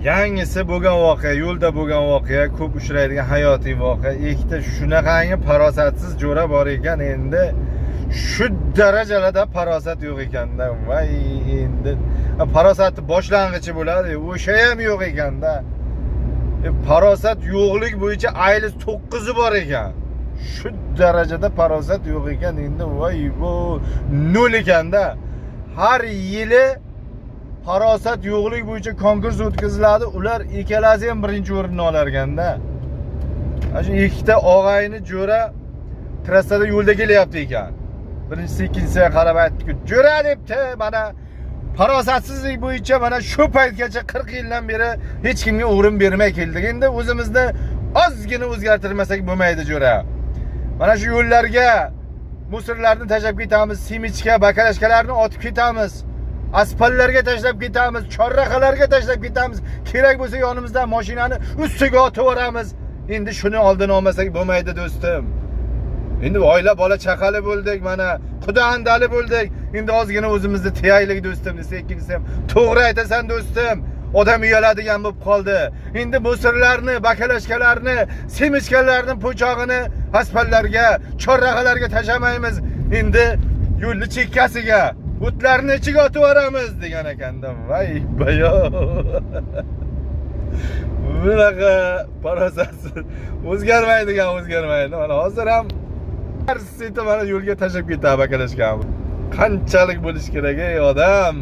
Yangisi bo'lgan voqea, yo'lda bo'lgan voqea, ko'p uchraydigan hayotiy voqea. Ikkita shunaqangi farosatsiz jo'ra bor ekan, endi shu darajalarda farosat yo'q ekanda. Voy, endi farosatni boshlang'ichi bo'ladi, o'sha ham yo'q ekanda. Farosat yo'qlik bo'yicha aylis 9 bor ekan. Shu darajada farosat yo'q ekan, endi voy bu nol ekanda. Har yili farosat yo'qlik bo'yicha konkurs o'tkaziladi. Ular ikkalasi ham birinchi o'rinni olar ekanda. Shu ikkita og'ayni jo'ra trassada yo'lda kelyapti ekan. Birinchisi ikkinchisiga qarab aytdi-ku, "Jo'ra" debdi, mana farosatsizlik bo'yicha mana shu paytgacha 40 yildan beri hech kimga o'rin bermay keldik. Endi o'zimizda ozgina o'zgartirmasak bo'lmaydi jo'ra. Mana shu yo'llarga musorlarni tashlab ketamiz, simichka, bakalashkalarni otib ketamiz. Asfaltlarga tashlab ketamiz, chorrahalarga tashlab ketamiz. Kerak bo'lsa yonimizdan mashinani ustiga otib yuboramiz. Endi shuni oldini olmasak bo'lmaydi do'stim. Endi oila bola chaqali bo'ldik, mana qudandali bo'ldik. Endi ozgina o'zimizni tiyaylik do'stim desa, ikkinchisi ham to'g'ri aytasan do'stim. Odam uyaladigan bo'lib qoldi. Endi musorlarni, bakalashkalarni, semichkalarning po'chog'ini asfaltlarga, chorrahalarga tashamaymiz. Endi yo'lni chekkasiga o'tlarni ichiga otib yuboramiz degan ekanda. Voy bayo. Bunaqa farosatsiz o'zgarmaydigan o'zgarmaydi. Mana hozir ham seti mana yo'lga tashlab ketadi bakalashkam. Qanchalik bo'lish kerak ey odam?